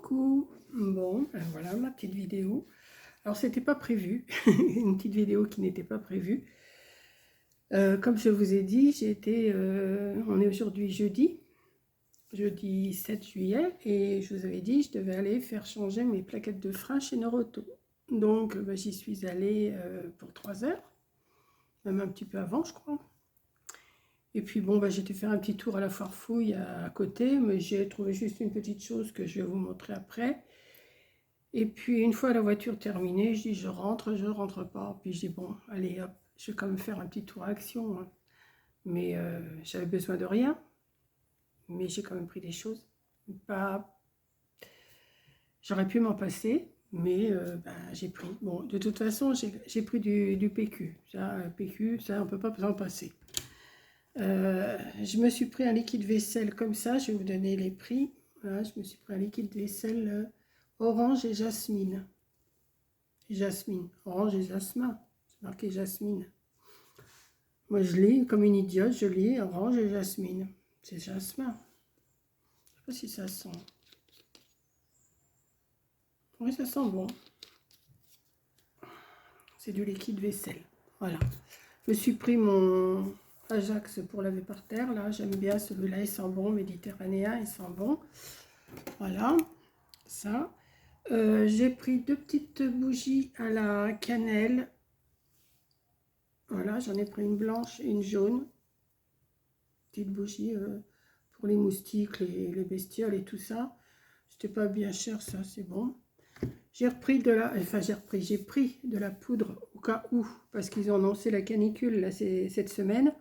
Coucou, bon, voilà ma petite vidéo. Alors c'était pas prévu, une petite vidéo qui n'était pas prévue. Comme je vous ai dit, on est aujourd'hui jeudi 7 juillet, et je vous avais dit je devais aller faire changer mes plaquettes de frein chez Noroto. Donc j'y suis allée pour 3 heures, même un petit peu avant je crois. Et puis bon, j'étais faire un petit tour à la foire fouille à côté, mais j'ai trouvé juste une petite chose que je vais vous montrer après. Et puis une fois la voiture terminée, je dis je rentre pas. Puis je dis bon, allez hop, je vais quand même faire un petit tour à Action, hein. Mais j'avais besoin de rien, mais j'ai quand même pris des choses. Pas, j'aurais pu m'en passer, mais j'ai pris. Bon, de toute façon, j'ai pris du PQ. Ça, PQ, ça on peut pas s'en passer. Je me suis pris un liquide vaisselle comme ça, je vais vous donner les prix. Voilà, je me suis pris un liquide vaisselle orange et jasmine. Orange et jasmin, c'est marqué jasmine. Moi je lis comme une idiote, je lis orange et jasmine. C'est jasmin. Je sais pas si ça sent. Oui, ça sent bon. C'est du liquide vaisselle. Voilà. Je me suis pris mon Ajax pour laver par terre. Là, j'aime bien celui-là, il sent bon, méditerranéen, il sent bon. Voilà, ça. J'ai pris 2 petites bougies à la cannelle. Voilà, j'en ai pris une blanche et une jaune. Petite bougie pour les moustiques, les bestioles et tout ça. C'était pas bien cher, ça, c'est bon. J'ai pris de la poudre au cas où, parce qu'ils ont annoncé la canicule là, cette semaine.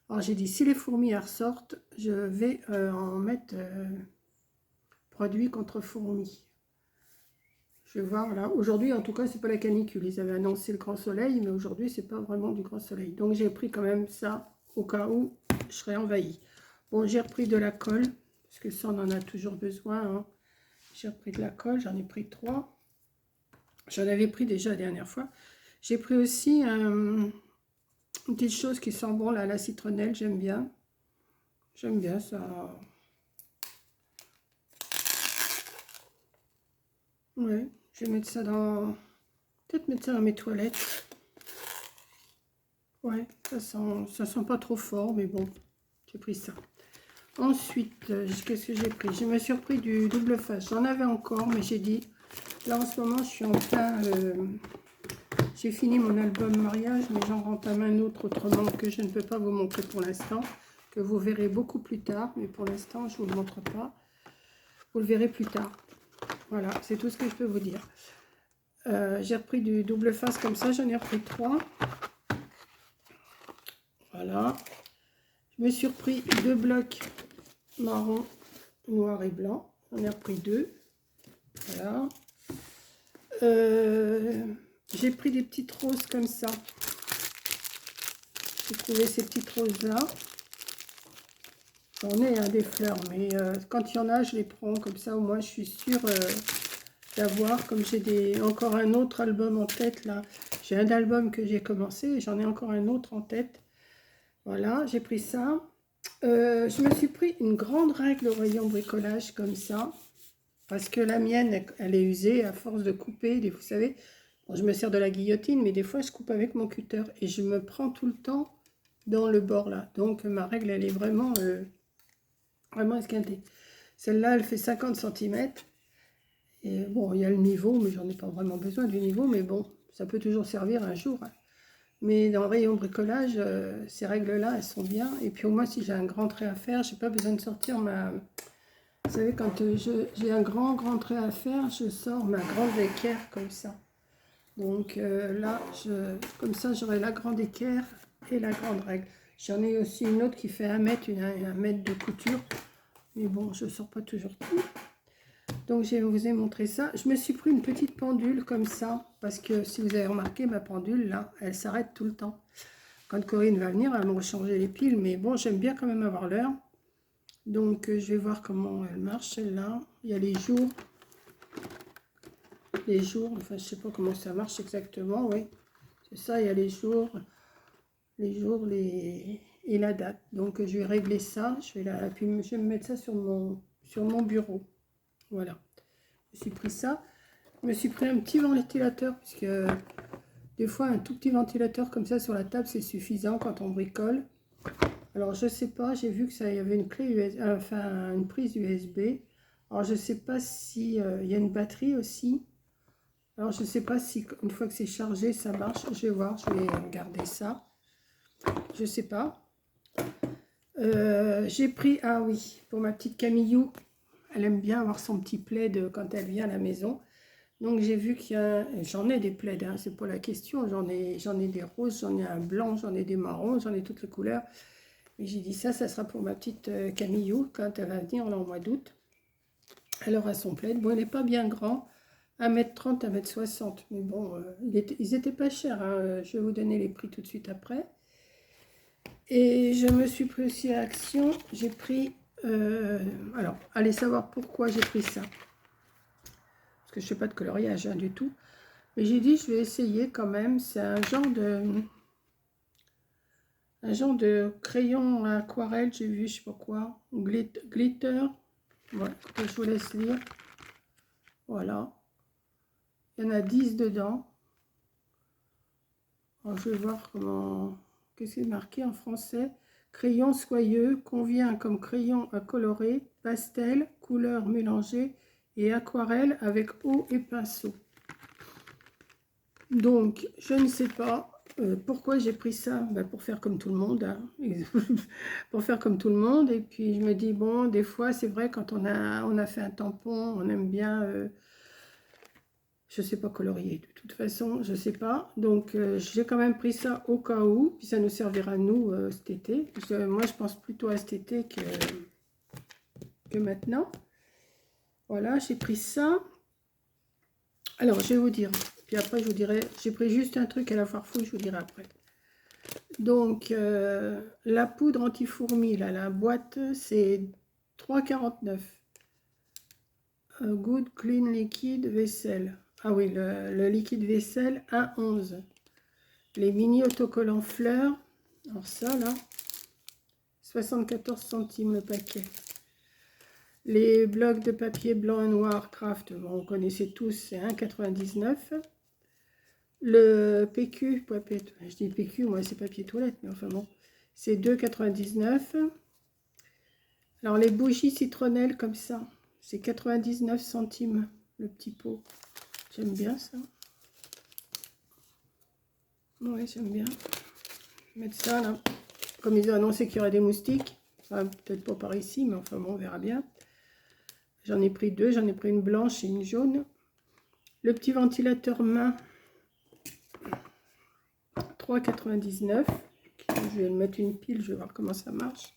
Alors j'ai dit, si les fourmis ressortent, je vais en mettre produit contre fourmis. Je vais voir là. Aujourd'hui, en tout cas, c'est pas la canicule. Ils avaient annoncé le grand soleil, mais aujourd'hui, c'est pas vraiment du grand soleil. Donc j'ai pris quand même ça au cas où je serais envahie. Bon, j'ai repris de la colle, parce que ça, on en a toujours besoin, hein. J'ai repris de la colle, j'en ai pris 3. J'en avais pris déjà la dernière fois. J'ai pris aussi une petite chose qui sent bon, là, la citronnelle, j'aime bien. J'aime bien ça. Ouais, je vais mettre ça dans... Peut-être mettre ça dans mes toilettes. Ouais, ça sent pas trop fort, mais bon, j'ai pris ça. Ensuite, qu'est-ce que j'ai pris? Je me suis repris du double face. J'en avais encore, mais j'ai dit, là en ce moment, je suis en plein... j'ai fini mon album mariage, mais j'en rentame un autre autrement que je ne peux pas vous montrer pour l'instant, que vous verrez beaucoup plus tard, mais pour l'instant, je ne vous le montre pas. Vous le verrez plus tard. Voilà, c'est tout ce que je peux vous dire. J'ai repris du double face comme ça, j'en ai repris 3. Voilà. Je me suis repris 2 blocs marron, noir et blanc. J'en ai repris 2. Voilà. J'ai pris des petites roses comme ça. J'ai trouvé ces petites roses-là. J'en ai des fleurs, mais quand il y en a, je les prends comme ça. Au moins, je suis sûre d'avoir. Comme j'ai encore un autre album en tête, là. J'ai un album que j'ai commencé et j'en ai encore un autre en tête. Voilà, j'ai pris ça. Je me suis pris une grande règle au rayon bricolage comme ça. Parce que la mienne, elle est usée à force de couper. Vous savez, bon, je me sers de la guillotine, mais des fois, je coupe avec mon cutter. Et je me prends tout le temps dans le bord là. Donc, ma règle, elle est vraiment esquintée. Celle-là, elle fait 50 cm. Et bon, il y a le niveau, mais j'en ai pas vraiment besoin du niveau. Mais bon, ça peut toujours servir un jour, hein. Mais dans le rayon bricolage, ces règles-là, elles sont bien. Et puis au moins, si j'ai un grand trait à faire, j'ai pas besoin de sortir ma... Vous savez, quand j'ai un grand trait à faire, je sors ma grande équerre comme ça. Donc là, comme ça, j'aurai la grande équerre et la grande règle. J'en ai aussi une autre qui fait 1 mètre, un mètre de couture. Mais bon, je ne sors pas toujours tout. Donc je vous ai montré ça. Je me suis pris une petite pendule comme ça. Parce que si vous avez remarqué, ma pendule, là, elle s'arrête tout le temps. Quand Corinne va venir, elle va me changer les piles. Mais bon, j'aime bien quand même avoir l'heure. Donc je vais voir comment elle marche, celle-là. Il y a les jours. Enfin je sais pas comment ça marche exactement, oui. C'est ça, il y a les jours, et la date. Donc je vais régler ça. Puis je vais me mettre ça sur mon bureau. Voilà. me suis pris ça. Je me suis pris un petit ventilateur, puisque des fois, un tout petit ventilateur comme ça sur la table, c'est suffisant quand on bricole. Alors, je sais pas, j'ai vu que ça y avait une clé USB, enfin, une prise USB. Alors, je sais pas si il y a une batterie aussi. Alors, je sais pas si une fois que c'est chargé, ça marche. Je vais voir, je vais regarder ça. Je sais pas. J'ai pris, ah oui, pour ma petite Camillou, elle aime bien avoir son petit plaid quand elle vient à la maison. Donc j'ai vu qu'il y a, j'en ai des plaids, hein, c'est pas la question, j'en ai des roses, j'en ai un blanc, j'en ai des marrons, j'en ai toutes les couleurs. Mais j'ai dit ça sera pour ma petite Camillou quand elle va venir là, au mois d'août. Elle aura son plaid. Bon, il n'est pas bien grand, 1m30, 1m60, mais bon, ils étaient pas chers, hein. Je vais vous donner les prix tout de suite après. Et je me suis pris aussi à Action, j'ai pris, alors, allez savoir pourquoi j'ai pris ça. Parce que je ne fais pas de coloriage hein, du tout. Mais j'ai dit, je vais essayer quand même. C'est un genre crayon à aquarelle, j'ai vu, je sais pas quoi. Glitter. Ouais, je vous laisse lire. Voilà. Il y en a 10 dedans. Alors, je vais voir comment... Qu'est-ce qui est marqué en français? Crayon soyeux, convient comme crayon à colorer, pastel, couleurs mélangées et aquarelle avec eau et pinceau. Donc, je ne sais pas pourquoi j'ai pris ça. Ben, pour faire comme tout le monde. Hein. Pour faire comme tout le monde. Et puis, je me dis, bon, des fois, c'est vrai, quand on a fait un tampon, on aime bien, je ne sais pas colorier. De toute façon, je ne sais pas. Donc, j'ai quand même pris ça au cas où. Puis, ça nous servira, nous, cet été. Parce que moi, je pense plutôt à cet été que maintenant. Voilà, j'ai pris ça. Alors, je vais vous dire... Puis après, je vous dirai, j'ai pris juste un truc à la Farfouille, je vous dirai après. Donc, la poudre anti-fourmi, là, la boîte, c'est 3,49. Good Clean Liquide Vaisselle. Ah oui, le liquide vaisselle, 1,11. Les mini autocollants fleurs, alors ça, là, 74 centimes le paquet. Les blocs de papier blanc et noir Craft, bon, on connaissait tous, c'est 1,99. Le PQ, je dis PQ, moi c'est papier toilette, mais enfin bon, c'est 2,99. Alors les bougies citronnelles comme ça, c'est 99 centimes le petit pot. J'aime bien ça. Ouais, j'aime bien. Mettre ça là. Comme ils ont annoncé qu'il y aurait des moustiques, enfin, peut-être pas par ici, mais enfin bon, on verra bien. J'en ai pris deux, j'en ai pris une blanche et une jaune. Le petit ventilateur main, 3,99. Je vais mettre une pile, je vais voir comment ça marche.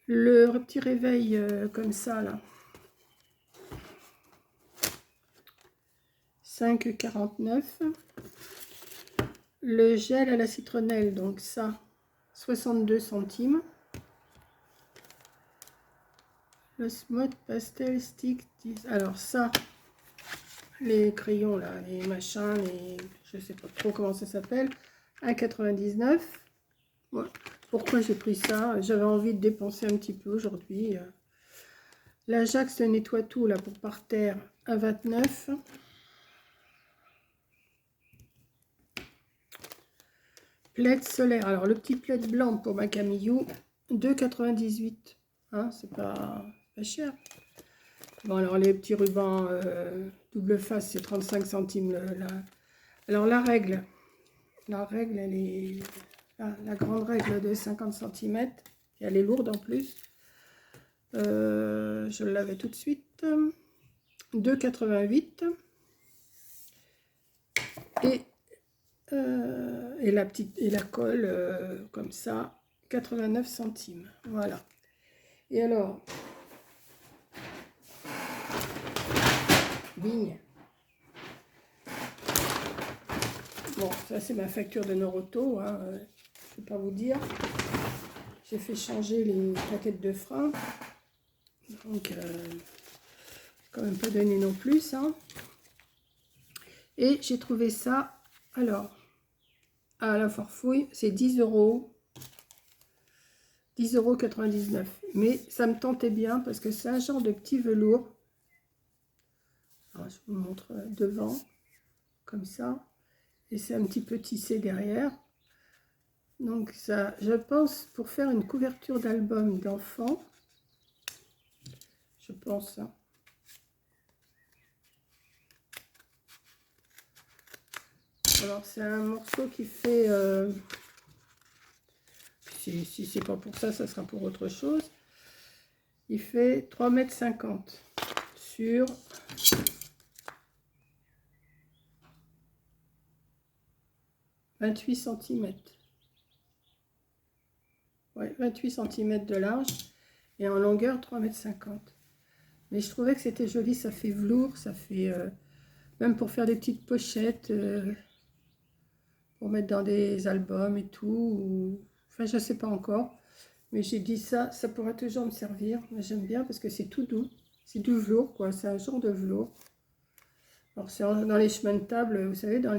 Le petit réveil comme ça, là, 5,49. Le gel à la citronnelle, donc ça, 62 centimes. Le Smooth Pastel Stick, 10. Alors ça, les crayons, là, les machins, je sais pas trop comment ça s'appelle, 1,99. Ouais. Pourquoi j'ai pris ça? J'avais envie de dépenser un petit peu aujourd'hui. L'Ajax nettoie tout là pour par terre, 1,29. Plaid solaire. Alors le petit plaid blanc pour ma Camillou, 2,98. Hein, c'est pas cher. Bon alors les petits rubans double face, c'est 35 centimes là. Alors la règle elle est la grande règle de 50 cm. Et elle est lourde en plus. Je l'avais tout de suite. 2,88. Et la colle comme ça, 89 centimes. Voilà. Et alors, bing. Bon, ça c'est ma facture de Noroto. Hein, je ne vais pas vous dire. J'ai fait changer les plaquettes de frein. Donc, quand même pas donné non plus ça. Et j'ai trouvé ça, alors, à la Farfouille, c'est 10 €. 10,99 €. Mais ça me tentait bien parce que c'est un genre de petit velours. Alors, je vous montre devant, comme ça. Et c'est un petit peu tissé derrière. Donc ça, je pense, pour faire une couverture d'album d'enfants, je pense. Hein. Alors c'est un morceau qui fait, si c'est pas pour ça, ça sera pour autre chose. Il fait 3,50 m sur 28 cm. Ouais, 28 cm de large et en longueur 3,50 m. Mais je trouvais que c'était joli, ça fait velours, ça fait même pour faire des petites pochettes, pour mettre dans des albums et tout. Ou, enfin, je sais pas encore. Mais j'ai dit ça, ça pourrait toujours me servir. J'aime bien parce que c'est tout doux. C'est du velours, quoi. C'est un genre de velours. Alors, c'est dans les chemins de table, vous savez, dans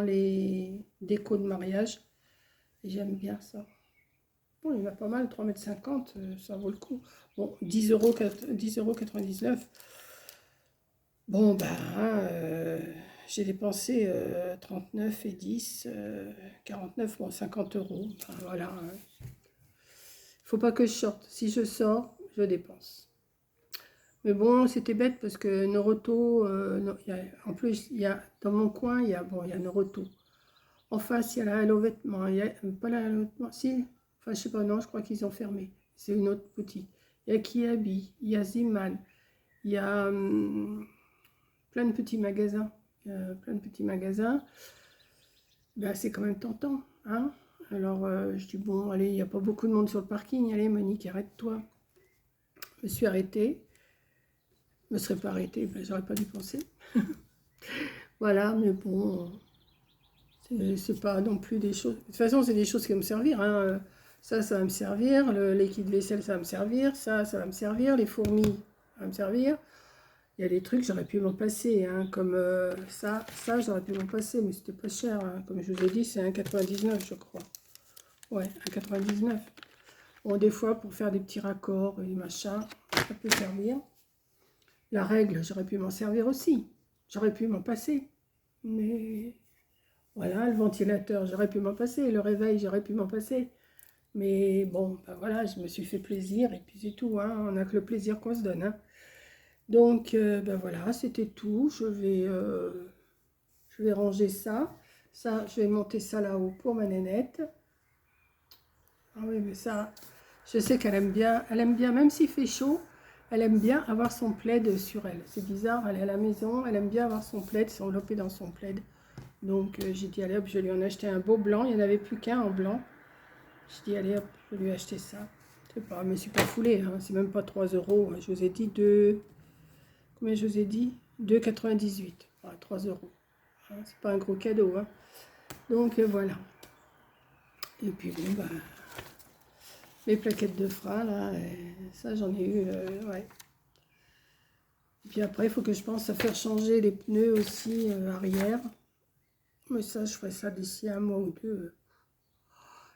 les décos de mariage. J'aime bien ça. Bon, il y en a pas mal, 3,50 m, ça vaut le coup. Bon, 10,99 €. Bon, bah, j'ai dépensé 39 et 10, 49, bon, 50 €. Enfin, voilà. Faut pas que je sorte. Si je sors, je dépense. Mais bon, c'était bête parce que Noroto, en plus, il y a, dans mon coin, il y a Noroto. En face, il y a la Hello Vêtements. Il y a, pas la Hello Vêtements, si. Enfin, je sais pas, non, je crois qu'ils ont fermé. C'est une autre boutique. Il y a Kiabi, il y a Ziman, il y a plein de petits magasins. Ben, c'est quand même tentant, hein. Alors, je dis, bon, allez, il n'y a pas beaucoup de monde sur le parking. Allez, Monique, arrête-toi. Je me suis arrêtée. Je ne me serais pas arrêtée, ben, j'aurais pas dû penser. Voilà, mais bon, c'est pas non plus des choses... De toute façon, c'est des choses qui vont me servir, hein. Ça va me servir. Le liquide vaisselle, ça va me servir. Ça va me servir. Les fourmis, ça va me servir. Il y a des trucs, j'aurais pu m'en passer, hein, comme ça, j'aurais pu m'en passer, mais c'était pas cher, hein. Comme je vous ai dit, c'est 1,99 €, je crois. Ouais, 1,99 €. Bon, des fois, pour faire des petits raccords et des machins, ça peut servir. La règle, j'aurais pu m'en servir aussi. J'aurais pu m'en passer. Mais voilà, le ventilateur, j'aurais pu m'en passer. Le réveil, j'aurais pu m'en passer. Mais bon, ben voilà, je me suis fait plaisir et puis c'est tout, hein. On n'a que le plaisir qu'on se donne, hein. Donc, ben voilà, c'était tout. Je vais ranger ça. Ça, je vais monter ça là-haut pour ma nénette. Ah oui, mais ça, je sais qu'elle aime bien. Elle aime bien, même s'il fait chaud, elle aime bien avoir son plaid sur elle. C'est bizarre, elle est à la maison, elle aime bien avoir son plaid, s'envelopper dans son plaid. Donc, j'ai dit, allez hop, je lui en ai acheté un beau blanc. Il n'y en avait plus qu'un en blanc. J'ai dit, allez hop, je lui ai acheté ça. Je sais pas, mais c'est pas foulé, hein. C'est même pas 3 €. Je vous ai dit 2... Combien je vous ai dit 2,98 €. Enfin, 3 €. Hein, c'est pas un gros cadeau, hein. Donc, voilà. Et puis, bon, bah... mes plaquettes de frein, là, ça, j'en ai eu, ouais. Et puis après, il faut que je pense à faire changer les pneus aussi arrière. Mais ça, je ferai ça d'ici un mois ou deux.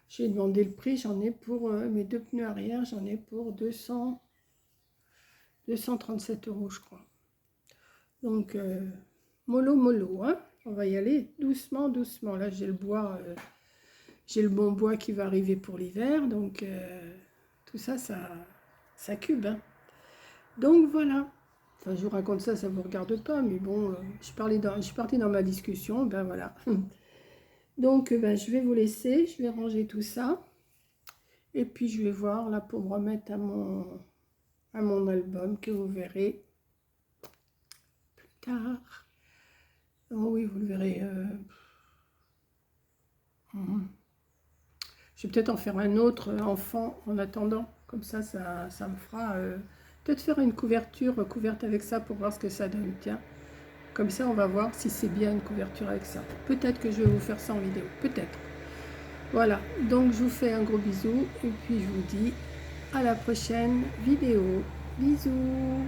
J'ai demandé le prix, j'en ai pour mes deux pneus arrière, j'en ai pour 237 €, je crois. Donc, mollo, hein. On va y aller doucement, doucement. Là, j'ai le bois, j'ai le bon bois qui va arriver pour l'hiver. Donc, tout ça, ça cube, hein. Donc, voilà. Enfin, je vous raconte ça, ça ne vous regarde pas. Mais bon, je suis partie dans ma discussion. Ben, voilà. Donc, ben, je vais vous laisser. Je vais ranger tout ça. Et puis, je vais voir, là, pour me remettre à mon album que vous verrez plus tard. Oh oui, vous le verrez. Je vais peut-être en faire un autre enfant en attendant. Comme ça me fera... peut-être faire une couverture couverte avec ça pour voir ce que ça donne. Tiens, comme ça, on va voir si c'est bien une couverture avec ça. Peut-être que je vais vous faire ça en vidéo. Peut-être. Voilà. Donc, je vous fais un gros bisou. Et puis, je vous dis à la prochaine vidéo. Bisous.